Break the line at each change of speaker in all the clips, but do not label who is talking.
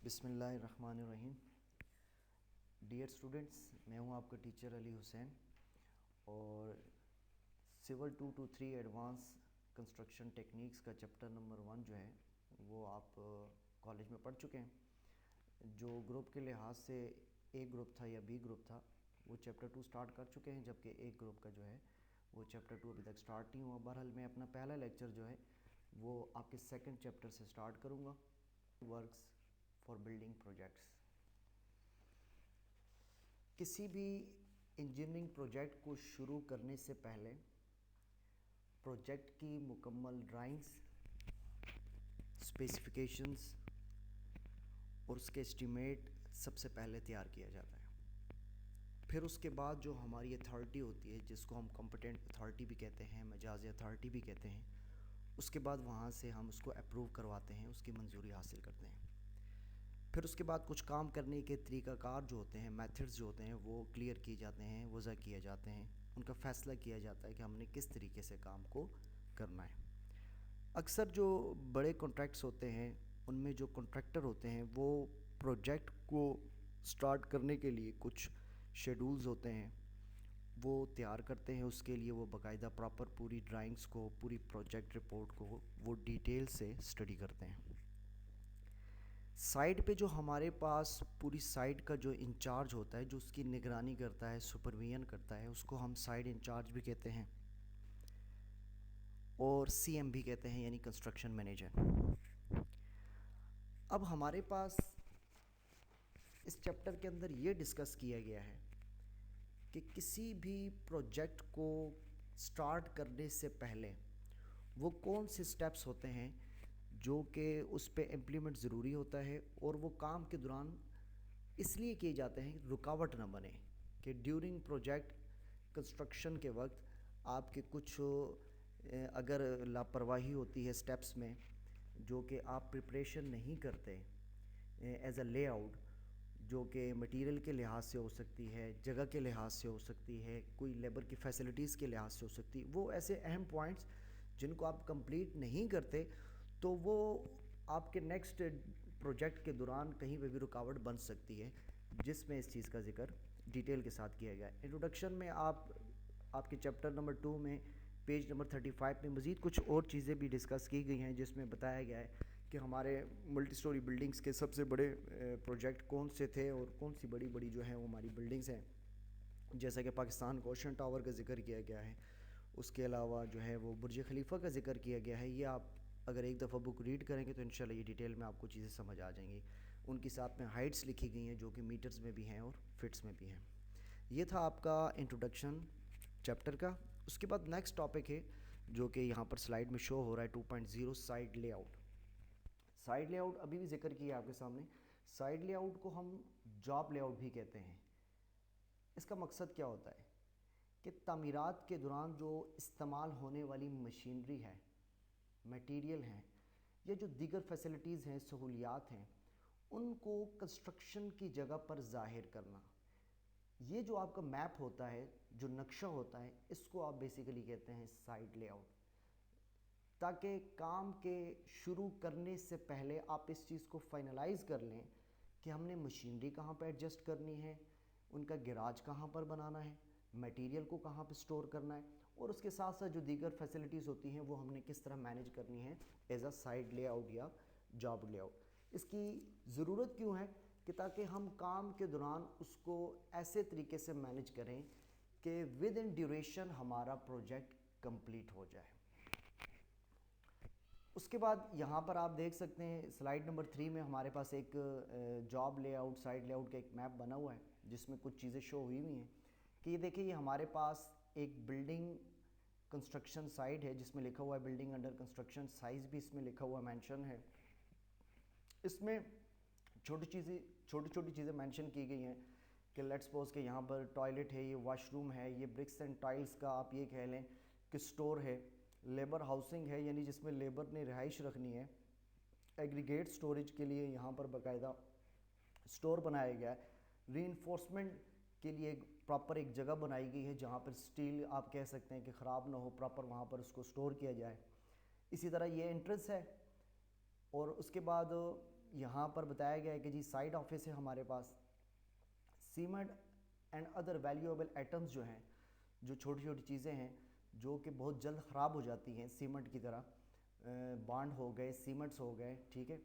بسم اللہ الرحمن الرحیم. ڈیئر اسٹوڈنٹس، میں ہوں آپ کا ٹیچر علی حسین، اور سول 223 ایڈوانس کنسٹرکشن ٹیکنیکس کا چیپٹر نمبر 1 جو ہے وہ آپ کالج میں پڑھ چکے ہیں. جو گروپ کے لحاظ سے اے گروپ تھا یا بی گروپ تھا وہ چیپٹر 2 سٹارٹ کر چکے ہیں، جبکہ اے گروپ کا جو ہے وہ چیپٹر 2 ابھی تک سٹارٹ نہیں ہوا. بہرحال میں اپنا پہلا لیکچر جو ہے وہ آپ کے سیکنڈ چیپٹر سے سٹارٹ کروں گا، ورکس فار بلڈنگ پروجیکٹس. کسی بھی انجینئرنگ پروجیکٹ کو شروع کرنے سے پہلے پروجیکٹ کی مکمل ڈرائنگز، اسپیسیفیکیشنز اور اس کے اسٹیمیٹ سب سے پہلے تیار کیا جاتا ہے. پھر اس کے بعد جو ہماری اتھارٹی ہوتی ہے، جس کو ہم کمپیٹنٹ اتھارٹی بھی کہتے ہیں، مجازی اتھارٹی بھی کہتے ہیں، اس کے بعد وہاں سے ہم اس کو اپروو کرواتے ہیں، اس کی منظوری حاصل کرتے ہیں. پھر اس کے بعد کچھ کام کرنے کے طریقہ کار جو ہوتے ہیں، میتھڈز جو ہوتے ہیں، وہ کلیئر کیے جاتے ہیں، وضع کیے جاتے ہیں. ان کا فیصلہ کیا جاتا ہے کہ ہم نے کس طریقے سے کام کو کرنا ہے. اکثر جو بڑے کانٹریکٹس ہوتے ہیں ان میں جو کانٹریکٹر ہوتے ہیں وہ پروجیکٹ کو سٹارٹ کرنے کے لیے کچھ شیڈولز ہوتے ہیں وہ تیار کرتے ہیں. اس کے لیے وہ باقاعدہ پراپر پوری ڈرائنگز کو، پوری پروجیکٹ رپورٹ کو وہ ڈیٹیل سے اسٹڈی کرتے ہیں. سائٹ پہ جو ہمارے پاس پوری سائٹ کا جو انچارج ہوتا ہے، جو اس کی نگرانی کرتا ہے، سپرویژن کرتا ہے، اس کو ہم سائٹ انچارج بھی کہتے ہیں اور سی ایم بھی کہتے ہیں، یعنی کنسٹرکشن مینیجر. اب ہمارے پاس اس چیپٹر کے اندر یہ ڈسکس کیا گیا ہے کہ کسی بھی پروجیکٹ کو سٹارٹ کرنے سے پہلے وہ کون سے سٹیپس ہوتے ہیں جو کہ اس پہ امپلیمنٹ ضروری ہوتا ہے، اور وہ کام کے دوران اس لیے کیے جاتے ہیں رکاوٹ نہ بنے، کہ ڈیورنگ پروجیکٹ کنسٹرکشن کے وقت آپ کے کچھ اگر لاپرواہی ہوتی ہے سٹیپس میں، جو کہ آپ پریپریشن نہیں کرتے ایز اے لے آؤٹ، جو کہ مٹیریل کے لحاظ سے ہو سکتی ہے، جگہ کے لحاظ سے ہو سکتی ہے، کوئی لیبر کی فیسلٹیز کے لحاظ سے ہو سکتی ہے، وہ ایسے اہم پوائنٹس جن کو آپ کمپلیٹ نہیں کرتے تو وہ آپ کے نیکسٹ پروجیکٹ کے دوران کہیں پہ بھی رکاوٹ بن سکتی ہے، جس میں اس چیز کا ذکر ڈیٹیل کے ساتھ کیا گیا ہے. انٹروڈکشن میں آپ کے چیپٹر نمبر 2 میں پیج نمبر 35 میں مزید کچھ اور چیزیں بھی ڈسکس کی گئی ہیں، جس میں بتایا گیا ہے کہ ہمارے ملٹی سٹوری بلڈنگز کے سب سے بڑے پروجیکٹ کون سے تھے اور کون سی بڑی بڑی جو ہیں وہ ہماری بلڈنگز ہیں. جیسا کہ پاکستان کو اوشن ٹاور کا ذکر کیا گیا ہے، اس کے علاوہ جو ہے وہ برج خلیفہ کا ذکر کیا گیا ہے. یہ آپ اگر ایک دفعہ بک ریڈ کریں گے تو انشاءاللہ یہ ڈیٹیل میں آپ کو چیزیں سمجھ آ جائیں گی. ان کی ساتھ میں ہائٹس لکھی گئی ہیں جو کہ میٹرز میں بھی ہیں اور فٹس میں بھی ہیں. یہ تھا آپ کا انٹروڈکشن چیپٹر کا. اس کے بعد نیکسٹ ٹاپک ہے جو کہ یہاں پر سلائیڈ میں شو ہو رہا ہے 2.0 site lay out. Site lay out ابھی بھی ذکر کیا آپ کے سامنے. سائٹ لے آؤٹ کو ہم جاب لے آؤٹ بھی کہتے ہیں. اس کا مقصد کیا ہوتا ہے کہ تعمیرات کے دوران جو استعمال ہونے والی مشینری ہے، میٹیریل ہیں، یا جو دیگر فیسلٹیز ہیں، سہولیات ہیں، ان کو کنسٹرکشن کی جگہ پر ظاہر کرنا. یہ جو آپ کا میپ ہوتا ہے، جو نقشہ ہوتا ہے، اس کو آپ بیسیکلی کہتے ہیں سائٹ لے آؤٹ. تاکہ کام کے شروع کرنے سے پہلے آپ اس چیز کو فائنلائز کر لیں کہ ہم نے مشینری کہاں پہ ایڈجسٹ کرنی ہے، ان کا گیراج کہاں پر بنانا ہے، میٹیریل کو کہاں پہ سٹور کرنا ہے، اور اس کے ساتھ ساتھ جو دیگر فیسلٹیز ہوتی ہیں وہ ہم نے کس طرح مینیج کرنی ہے as a site layout یا جاب لے آؤٹ. اس کی ضرورت کیوں ہے کہ تاکہ ہم کام کے دوران اس کو ایسے طریقے سے مینیج کریں کہ ود ان ڈیوریشن ہمارا پروجیکٹ کمپلیٹ ہو جائے. اس کے بعد یہاں پر آپ دیکھ سکتے ہیں سلائیڈ نمبر 3 میں ہمارے پاس ایک job lay out, site layout کا ایک میپ بنا ہوا ہے جس میں کچھ چیزیں شو ہوئی ہوئی ہیں کہ یہ دیکھیں، یہ ہمارے پاس ایک بلڈنگ کنسٹرکشن سائٹ ہے جس میں لکھا ہوا ہے بلڈنگ انڈر کنسٹرکشن، سائز بھی اس میں لکھا ہوا مینشن ہے. اس میں چھوٹی چھوٹی چیزیں مینشن کی گئی ہیں کہ لیٹس سپوز کہ یہاں پر ٹوائلٹ ہے، یہ واش روم ہے، یہ برکس اینڈ ٹائلز کا آپ یہ کہہ لیں کہ سٹور ہے، لیبر ہاؤسنگ ہے یعنی جس میں لیبر نے رہائش رکھنی ہے، ایگریگیٹ سٹوریج کے لیے یہاں پر باقاعدہ سٹور بنایا گیا ہے، ری انفورسمنٹ کے لیے پراپر ایک جگہ بنائی گئی ہے جہاں پر سٹیل آپ کہہ سکتے ہیں کہ خراب نہ ہو، پراپر وہاں پر اس کو سٹور کیا جائے. اسی طرح یہ انٹرنس ہے، اور اس کے بعد یہاں پر بتایا گیا ہے کہ جی سائڈ آفس ہے ہمارے پاس. Cement and other valuable items جو ہیں, جو چھوٹی چھوٹی چیزیں ہیں جو کہ بہت جلد خراب ہو جاتی ہیں سیمنٹ کی طرح, بانڈ ہو گئے, سیمنٹس ہو گئے, ٹھیک ہے,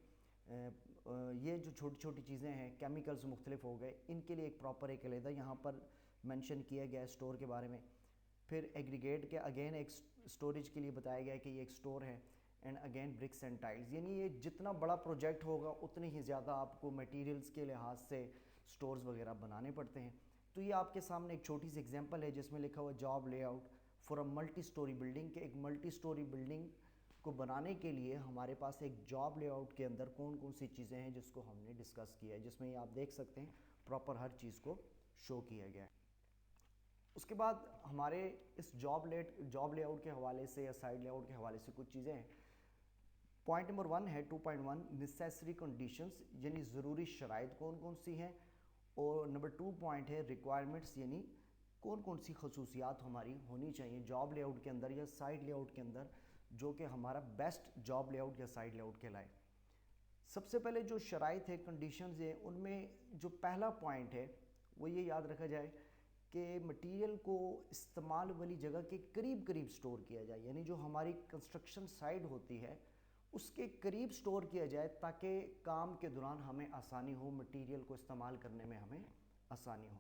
یہ جو چھوٹی چھوٹی چیزیں ہیں, کیمیکلز مختلف ہو گئے, ان کے لیے ایک پراپر ایک علیحدہ یہاں پر مینشن کیا گیا ہے اسٹور کے بارے میں. پھر ایگریگیٹ کے اگین ایک اسٹوریج کے لیے بتایا گیا ہے کہ یہ ایک اسٹور ہے. And again bricks and tiles, یعنی یہ جتنا بڑا پروجیکٹ ہوگا اتنے ہی زیادہ آپ کو میٹیریلز کے لحاظ سے اسٹورز وغیرہ بنانے پڑتے ہیں. تو یہ آپ کے سامنے ایک چھوٹی سی ایگزامپل ہے جس میں لکھا ہوا job lay out for a multi storey building, کہ ایک ملٹی اسٹوری بلڈنگ کو بنانے کے لیے ہمارے پاس ایک جاب لے آؤٹ کے اندر کون کون سی چیزیں ہیں جس کو ہم نے ڈسکس کیا ہے, جس میں یہ آپ دیکھ سکتے ہیں پراپر ہر چیز کو شو کیا گیا ہے. اس کے بعد ہمارے اس جاب لے آؤٹ کے حوالے سے یا سائڈ لے آؤٹ کے حوالے سے کچھ چیزیں ہیں. پوائنٹ نمبر 1 ہے 2.1 نیسیسری کنڈیشنز, یعنی ضروری شرائط کون کون سی ہیں. اور نمبر 2 پوائنٹ ہے ریکوائرمنٹس, یعنی کون کون سی خصوصیات ہماری ہونی چاہیے جاب لے آؤٹ کے اندر یا سائڈ لے آؤٹ کے اندر جو کہ ہمارا بیسٹ جاب لے آؤٹ یا سائڈ لے آؤٹ کہلائے. سب سے پہلے جو شرائط ہے, کنڈیشنز ہیں, ان میں جو پہلا پوائنٹ ہے وہ یہ یاد رکھا جائے کہ مٹیریل کو استعمال والی جگہ کے قریب قریب سٹور کیا جائے, یعنی جو ہماری کنسٹرکشن سائٹ ہوتی ہے اس کے قریب سٹور کیا جائے تاکہ کام کے دوران ہمیں آسانی ہو, مٹیریل کو استعمال کرنے میں ہمیں آسانی ہو.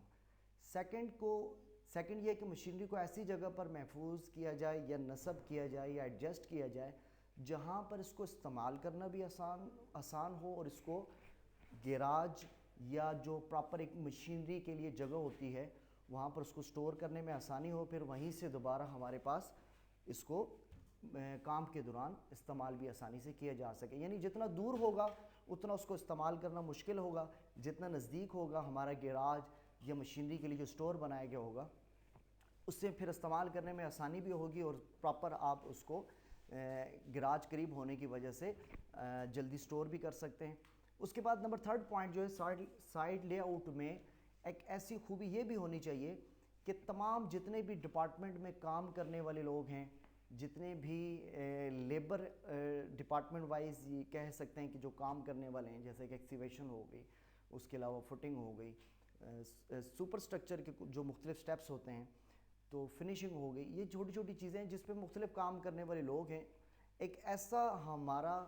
سیکنڈ یہ کہ مشینری کو ایسی جگہ پر محفوظ کیا جائے یا نصب کیا جائے یا ایڈجسٹ کیا جائے جہاں پر اس کو استعمال کرنا بھی آسان ہو, اور اس کو گیراج یا جو پراپر ایک مشینری کے لیے جگہ ہوتی ہے وہاں پر اس کو سٹور کرنے میں آسانی ہو, پھر وہیں سے دوبارہ ہمارے پاس اس کو کام کے دوران استعمال بھی آسانی سے کیا جا سکے. یعنی جتنا دور ہوگا اتنا اس کو استعمال کرنا مشکل ہوگا, جتنا نزدیک ہوگا ہمارا گیراج یا مشینری کے لیے جو سٹور بنایا گیا ہوگا اس سے پھر استعمال کرنے میں آسانی بھی ہوگی, اور پراپر آپ اس کو گراج قریب ہونے کی وجہ سے جلدی سٹور بھی کر سکتے ہیں. اس کے بعد نمبر 3 پوائنٹ جو ہے سائٹ لے آؤٹ میں ایک ایسی خوبی یہ بھی ہونی چاہیے کہ تمام جتنے بھی ڈپارٹمنٹ میں کام کرنے والے لوگ ہیں, جتنے بھی لیبر ڈپارٹمنٹ وائز یہ کہہ سکتے ہیں کہ جو کام کرنے والے ہیں, جیسے کہ ایکسیویشن ہو گئی, اس کے علاوہ فٹنگ ہو گئی, سپر سٹرکچر کے جو مختلف سٹیپس ہوتے ہیں, تو فنیشنگ ہو گئی, یہ چھوٹی چھوٹی چیزیں ہیں جس پہ مختلف کام کرنے والے لوگ ہیں. ایک ایسا ہمارا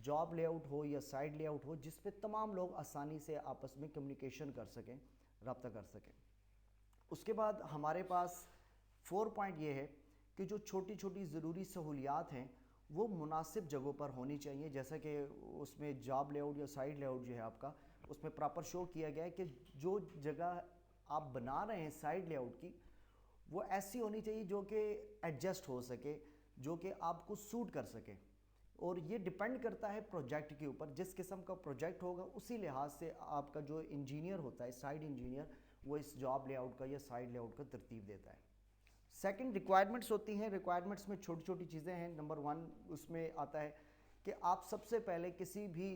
جاب لے آؤٹ ہو یا سائڈ لے آؤٹ ہو جس پہ تمام لوگ آسانی سے آپس میں کمیونیکیشن کر سکیں, رابطہ کر سکیں. اس کے بعد ہمارے پاس 4 پوائنٹ یہ ہے کہ جو چھوٹی چھوٹی ضروری سہولیات ہیں وہ مناسب جگہوں پر ہونی چاہیے, جیسا کہ اس میں جاب لے آؤٹ یا سائڈ لے آؤٹ جو ہے آپ کا اس میں پراپر شو کیا گیا ہے کہ جو جگہ آپ بنا رہے ہیں سائڈ لے آؤٹ کی وہ ایسی ہونی چاہیے جو کہ ایڈجسٹ ہو سکے, جو کہ آپ کو سوٹ کر سکے. اور یہ ڈیپینڈ کرتا ہے پروجیکٹ کے اوپر, جس قسم کا پروجیکٹ ہوگا اسی لحاظ سے آپ کا جو انجینئر ہوتا ہے سائڈ انجینئر وہ اس جاب لے آؤٹ کا یا سائڈ لے آؤٹ کا ترتیب دیتا ہے. سیکنڈ ریکوائرمنٹس ہوتی ہیں. ریکوائرمنٹس میں چھوٹی چھوٹی چیزیں ہیں. نمبر 1 اس میں آتا ہے کہ آپ سب سے پہلے کسی بھی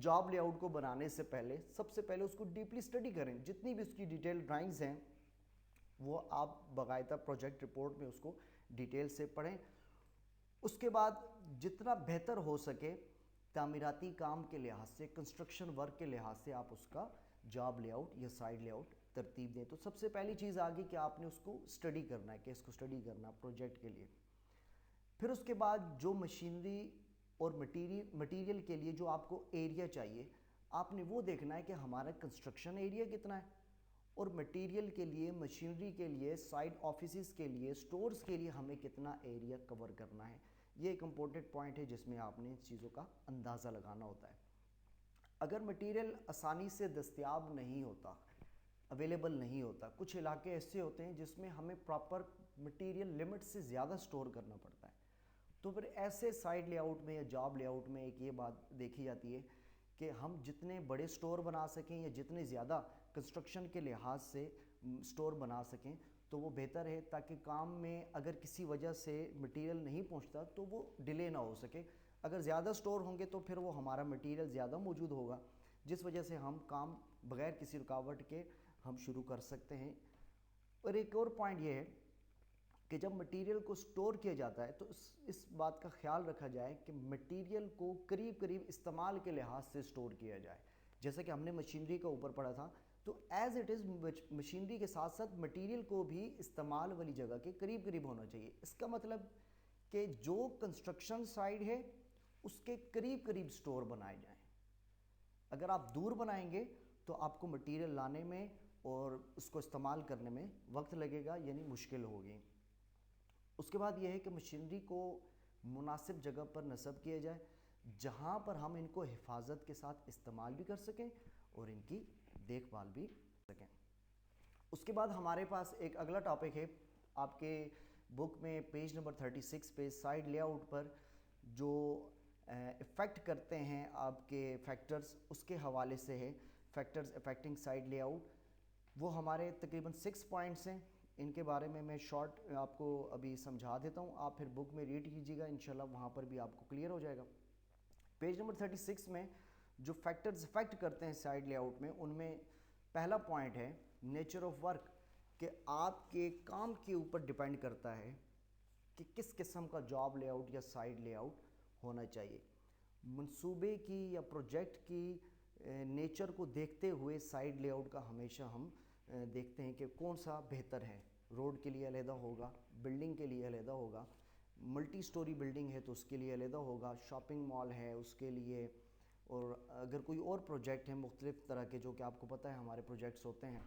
جاب لے آؤٹ کو بنانے سے پہلے سب سے پہلے اس کو ڈیپلی اسٹڈی کریں, جتنی بھی اس کی ڈیٹیل ڈرائنگز ہیں وہ آپ باقاعدہ پروجیکٹ رپورٹ میں اس کو ڈیٹیل سے پڑھیں. اس کے بعد جتنا بہتر ہو سکے تعمیراتی کام کے لحاظ سے, کنسٹرکشن ورک کے لحاظ سے آپ اس کا جاب لے آؤٹ یا سائڈ لے آؤٹ ترتیب دیں. تو سب سے پہلی چیز آ گئی کہ آپ نے اس کو اسٹڈی کرنا ہے, کہ اس کو اسٹڈی کرنا پروجیکٹ کے لیے. پھر اس کے بعد جو مشینری اور مٹیریل کے لیے جو آپ کو ایریا چاہیے آپ نے وہ دیکھنا ہے کہ ہمارا کنسٹرکشن ایریا کتنا ہے, اور مٹیریل کے لیے, مشینری کے لیے, سائٹ آفیسز کے لیے, سٹورز کے لیے ہمیں کتنا ایریا کور کرنا ہے. یہ ایک امپورٹنٹ پوائنٹ ہے جس میں آپ نے اس چیزوں کا اندازہ لگانا ہوتا ہے. اگر مٹیریل آسانی سے دستیاب نہیں ہوتا, اویلیبل نہیں ہوتا, کچھ علاقے ایسے ہوتے ہیں جس میں ہمیں پراپر مٹیریل لمٹ سے زیادہ سٹور کرنا پڑتا ہے, تو پھر ایسے سائٹ لے آؤٹ میں یا جاب لے آؤٹ میں ایک یہ بات دیکھی جاتی ہے کہ ہم جتنے بڑے سٹور بنا سکیں یا جتنے زیادہ کنسٹرکشن کے لحاظ سے سٹور بنا سکیں تو وہ بہتر ہے, تاکہ کام میں اگر کسی وجہ سے مٹیریل نہیں پہنچتا تو وہ ڈیلے نہ ہو سکے. اگر زیادہ سٹور ہوں گے تو پھر وہ ہمارا مٹیریل زیادہ موجود ہوگا, جس وجہ سے ہم کام بغیر کسی رکاوٹ کے ہم شروع کر سکتے ہیں. اور ایک اور پوائنٹ یہ ہے کہ کہ جب مٹیریل کو سٹور کیا جاتا ہے تو اس بات کا خیال رکھا جائے کہ مٹیریل کو قریب قریب استعمال کے لحاظ سے سٹور کیا جائے. جیسا کہ ہم نے مشینری کا اوپر پڑھا تھا, تو ایز اٹ از مشینری کے ساتھ ساتھ مٹیریل کو بھی استعمال والی جگہ کے قریب قریب ہونا چاہیے. اس کا مطلب کہ جو کنسٹرکشن سائٹ ہے اس کے قریب قریب سٹور بنائے جائیں. اگر آپ دور بنائیں گے تو آپ کو مٹیریل لانے میں اور اس کو استعمال کرنے میں وقت لگے گا, یعنی مشکل ہوگی. اس کے بعد یہ ہے کہ مشینری کو مناسب جگہ پر نصب کیا جائے جہاں پر ہم ان کو حفاظت کے ساتھ استعمال بھی کر سکیں اور ان کی دیکھ بھال بھی سکیں. اس کے بعد ہمارے پاس ایک اگلا ٹاپک ہے آپ کے بک میں پیج نمبر 36 پہ سائڈ لے آؤٹ پر جو افیکٹ کرتے ہیں آپ کے فیکٹرز, اس کے حوالے سے ہے factors affecting side lay out. وہ ہمارے تقریباً 6 پوائنٹس ہیں. ان کے بارے میں شارٹ آپ کو ابھی سمجھا دیتا ہوں, آپ پھر بک میں ریڈ کیجیے گا, انشاءاللہ وہاں پر بھی آپ کو کلیئر ہو جائے گا. پیج نمبر 36 میں جو فیکٹرز افیکٹ کرتے ہیں سائڈ لے آؤٹ میں, ان میں پہلا پوائنٹ ہے نیچر آف ورک, کہ آپ کے کام کے اوپر ڈیپینڈ کرتا ہے کہ کس قسم کا جاب لے آؤٹ یا سائڈ لے آؤٹ ہونا چاہیے. منصوبے کی یا پروجیکٹ کی نیچر کو دیکھتے ہوئے سائڈ لے آؤٹ کا ہمیشہ ہم دیکھتے ہیں کہ کون سا بہتر ہے. روڈ کے لیے علیحدہ ہوگا, بلڈنگ کے لیے علیحدہ ہوگا, ملٹی سٹوری بلڈنگ ہے تو اس کے لیے علیحدہ ہوگا, شاپنگ مال ہے اس کے لیے, اور اگر کوئی اور پروجیکٹ ہیں مختلف طرح کے جو کہ آپ کو پتہ ہے ہمارے پروجیکٹس ہوتے ہیں,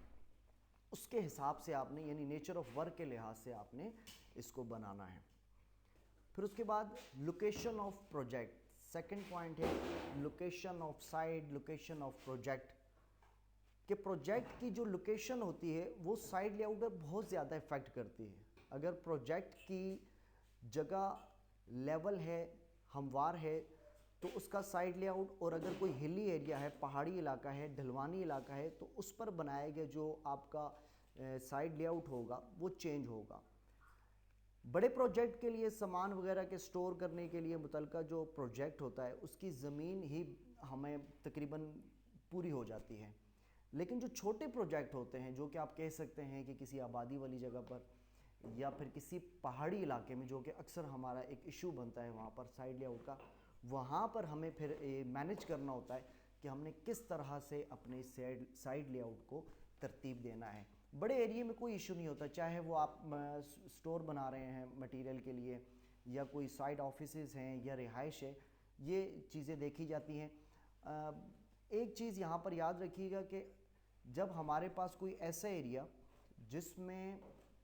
اس کے حساب سے آپ نے, یعنی نیچر آف ورک کے لحاظ سے آپ نے اس کو بنانا ہے. پھر اس کے بعد location of project, second point ہے location of site, location of project, کہ پروجیکٹ کی جو لوکیشن ہوتی ہے وہ سائڈ لے آؤٹ پر بہت زیادہ افیکٹ کرتی ہے. اگر پروجیکٹ کی جگہ لیول ہے, ہموار ہے, تو اس کا سائڈ لے آؤٹ, اور اگر کوئی ہلی ایریا ہے, پہاڑی علاقہ ہے, ڈھلوانی علاقہ ہے, تو اس پر بنائے گئے جو آپ کا سائڈ لے آؤٹ ہوگا وہ چینج ہوگا. بڑے پروجیکٹ کے لیے سامان وغیرہ کے سٹور کرنے کے لیے متعلقہ جو پروجیکٹ ہوتا ہے اس کی زمین ہی ہمیں تقریباً پوری ہو جاتی ہے. لیکن جو چھوٹے پروجیکٹ ہوتے ہیں, جو کہ آپ کہہ سکتے ہیں کہ کسی آبادی والی جگہ پر یا پھر کسی پہاڑی علاقے میں, جو کہ اکثر ہمارا ایک ایشو بنتا ہے وہاں پر سائڈ لے آؤٹ کا, وہاں پر ہمیں پھر مینیج کرنا ہوتا ہے کہ ہم نے کس طرح سے اپنے سائڈ لے آؤٹ کو ترتیب دینا ہے. بڑے ایریے میں کوئی ایشو نہیں ہوتا, چاہے وہ آپ سٹور بنا رہے ہیں مٹیریل کے لیے, یا کوئی سائڈ آفیسز ہیں یا رہائش ہے, یہ چیزیں دیکھی جاتی ہیں. ایک چیز یہاں پر یاد رکھیے گا کہ جب ہمارے پاس کوئی ایسا ایریا جس میں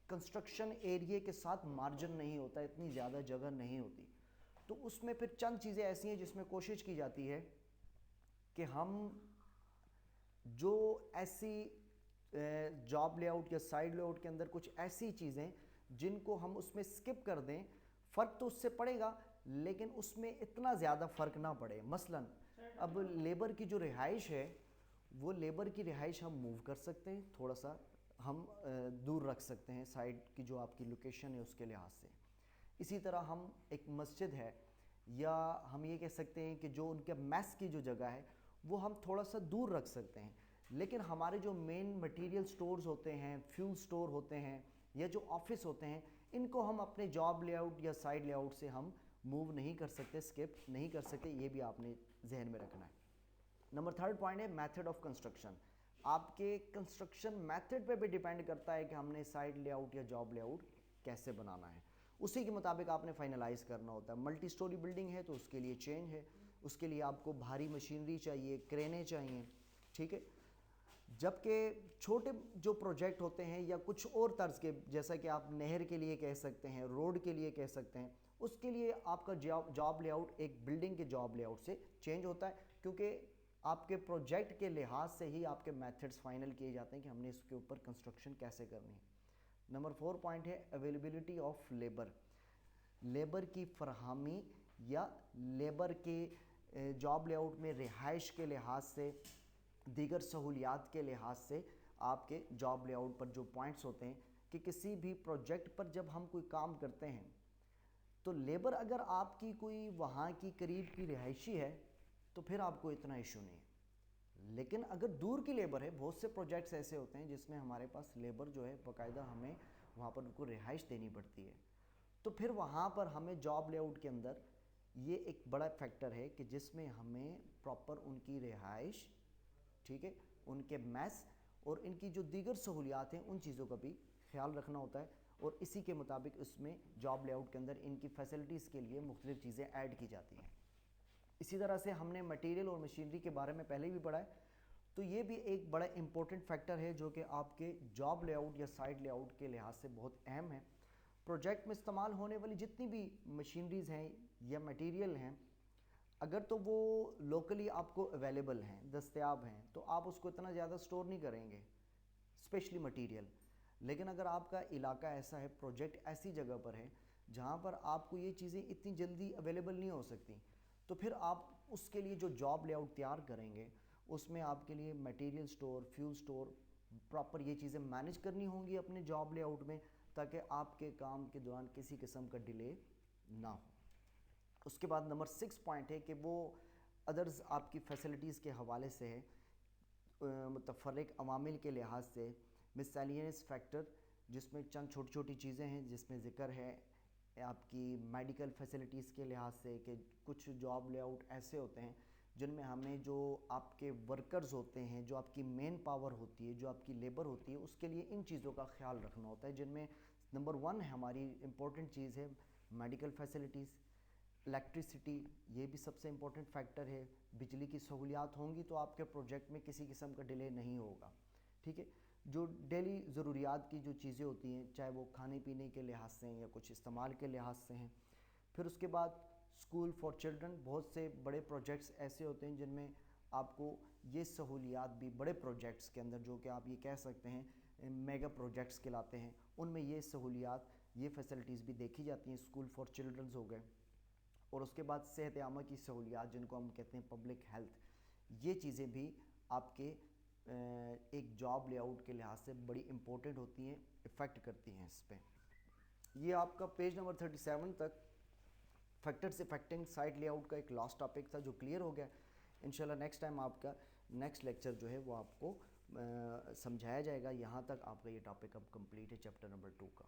کنسٹرکشن ایریے کے ساتھ مارجن نہیں ہوتا, اتنی زیادہ جگہ نہیں ہوتی, تو اس میں پھر چند چیزیں ایسی ہیں جس میں کوشش کی جاتی ہے کہ ہم جو ایسی جاب لے آؤٹ یا سائڈ لے آؤٹ کے اندر کچھ ایسی چیزیں جن کو ہم اس میں سکپ کر دیں, فرق تو اس سے پڑے گا لیکن اس میں اتنا زیادہ فرق نہ پڑے. مثلاً اب لیبر کی جو رہائش ہے, وہ لیبر کی رہائش ہم موو کر سکتے ہیں, تھوڑا سا ہم دور رکھ سکتے ہیں سائڈ کی جو آپ کی لوکیشن ہے اس کے لحاظ سے. اسی طرح ہم ایک مسجد ہے, یا ہم یہ کہہ سکتے ہیں کہ جو ان کے میس کی جو جگہ ہے وہ ہم تھوڑا سا دور رکھ سکتے ہیں, لیکن ہمارے جو مین مٹیریل سٹورز ہوتے ہیں, فیول سٹور ہوتے ہیں, یا جو آفس ہوتے ہیں, ان کو ہم اپنے جاب لے آؤٹ یا سائڈ لے آؤٹ سے ہم موو نہیں کر سکتے, اسکپ نہیں کر سکتے. یہ بھی آپ نے ذہن میں رکھنا ہے. نمبر 3 پوائنٹ ہے میتھڈ آف کنسٹرکشن. آپ کے کنسٹرکشن میتھڈ پہ بھی ڈیپینڈ کرتا ہے کہ ہم نے سائڈ لے آؤٹ یا جاب لے آؤٹ کیسے بنانا ہے, اسی کے مطابق آپ نے فائنلائز کرنا ہوتا ہے. ملٹی سٹوری بلڈنگ ہے تو اس کے لیے چینج ہے, اس کے لیے آپ کو بھاری مشینری چاہیے, کرینے چاہیے, ٹھیک ہے. جبکہ چھوٹے جو پروجیکٹ ہوتے ہیں یا کچھ اور طرز کے, جیسا کہ آپ نہر کے لیے کہہ سکتے ہیں, روڈ کے لیے کہہ سکتے ہیں, اس کے لیے آپ کا جاب لے آؤٹ ایک بلڈنگ کے جاب لے آؤٹ سے چینج ہوتا ہے, کیونکہ آپ کے پروجیکٹ کے لحاظ سے ہی آپ کے میتھڈز فائنل کیے جاتے ہیں کہ ہم نے اس کے اوپر کنسٹرکشن کیسے کرنی ہے. نمبر 4 پوائنٹ ہے اویلیبلٹی آف لیبر. لیبر کی فراہمی یا لیبر کے جاب لے آؤٹ میں رہائش کے لحاظ سے, دیگر سہولیات کے لحاظ سے آپ کے جاب لے آؤٹ پر جو پوائنٹس ہوتے ہیں کہ کسی بھی پروجیکٹ پر جب ہم کوئی کام کرتے ہیں تو لیبر اگر آپ کی کوئی وہاں کی قریب کی رہائشی ہے تو پھر آپ کو اتنا ایشو نہیں ہے. لیکن اگر دور کی لیبر ہے, بہت سے پروجیکٹس ایسے ہوتے ہیں جس میں ہمارے پاس لیبر جو ہے باقاعدہ ہمیں وہاں پر ان کو رہائش دینی پڑتی ہے. تو پھر وہاں پر ہمیں جاب لے آؤٹ کے اندر یہ ایک بڑا فیکٹر ہے کہ جس میں ہمیں پراپر ان کی رہائش، ٹھیک ہے، ان کے میس اور ان کی جو دیگر سہولیات ہیں ان چیزوں کا بھی خیال رکھنا ہوتا ہے، اور اسی کے مطابق اس میں جاب لے آؤٹ کے اندر ان کی فیسلٹیز کے لیے مختلف چیزیں ایڈ کی جاتی ہیں. اسی طرح سے ہم نے مٹیریل اور مشینری کے بارے میں پہلے بھی پڑھا ہے. تو یہ بھی ایک بڑا امپورٹنٹ فیکٹر ہے جو کہ آپ کے جاب لے آؤٹ یا سائٹ لے آؤٹ کے لحاظ سے بہت اہم ہے. پروجیکٹ میں استعمال ہونے والی جتنی بھی مشینریز ہیں یا مٹیریل ہیں، اگر تو وہ لوکلی آپ کو اویلیبل ہیں، دستیاب ہیں، تو آپ اس کو اتنا زیادہ سٹور نہیں کریں گے، اسپیشلی مٹیریل. لیکن اگر آپ کا علاقہ ایسا ہے، پروجیکٹ ایسی جگہ پر ہے جہاں پر آپ کو یہ چیزیں اتنی جلدی اویلیبل نہیں ہو سکتی، تو پھر آپ اس کے لیے جو جاب لے آؤٹ تیار کریں گے اس میں آپ کے لیے material store, fuel store, proper یہ چیزیں مینیج کرنی ہوں گی اپنے جاب لے آؤٹ میں، تاکہ آپ کے کام کے دوران کسی قسم کا ڈیلے نہ ہو. اس کے بعد نمبر 6 پوائنٹ ہے کہ وہ ادرز آپ کی فیسلٹیز کے حوالے سے ہے، متفرق عوامل کے لحاظ سے مسیلینس فیکٹر، جس میں چند چھوٹی چھوٹی چیزیں ہیں جس میں ذکر ہے آپ کی میڈیکل فیسلٹیز کے لحاظ سے کہ کچھ جاب لے آؤٹ ایسے ہوتے ہیں جن میں ہمیں جو آپ کے ورکرز ہوتے ہیں، جو آپ کی مین پاور ہوتی ہے، جو آپ کی لیبر ہوتی ہے، اس کے لیے ان چیزوں کا خیال رکھنا ہوتا ہے، جن میں نمبر 1 ہماری امپورٹنٹ چیز ہے میڈیکل فیسلٹیز. الیکٹریسٹی یہ بھی سب سے امپورٹنٹ فیکٹر ہے. بجلی کی سہولیات ہوں گی تو آپ کے پروجیکٹ میں کسی قسم کا ڈیلے نہیں ہوگا. ٹھیک ہے. جو ڈیلی ضروریات کی جو چیزیں ہوتی ہیں، چاہے وہ کھانے پینے کے لحاظ سے ہیں یا کچھ استعمال کے لحاظ سے ہیں. پھر اس کے بعد اسکول فار چلڈرن، بہت سے بڑے پروجیکٹس ایسے ہوتے ہیں جن میں آپ کو یہ سہولیات بھی بڑے پروجیکٹس کے اندر، جو کہ آپ یہ کہہ سکتے ہیں میگا پروجیکٹس کہلاتے ہیں، ان میں یہ سہولیات، یہ فیسلٹیز بھی دیکھی جاتی ہیں. اسکول فار چلڈرنز ہو گئے. اور اس کے بعد صحت عامہ کی سہولیات جن کو ہم کہتے ہیں پبلک ہیلتھ، یہ چیزیں بھی آپ کے ایک جاب لے آؤٹ کے لحاظ سے بڑی امپورٹنٹ ہوتی ہیں، افیکٹ کرتی ہیں اس پہ. یہ آپ کا پیج نمبر 37 تک factors affecting site layout کا ایک لاسٹ ٹاپک تھا جو کلیئر ہو گیا. انشاءاللہ نیکسٹ ٹائم آپ کا نیکسٹ لیکچر جو ہے وہ آپ کو سمجھایا جائے گا. یہاں تک آپ کا یہ ٹاپک اب کمپلیٹ ہے چیپٹر نمبر 2 کا.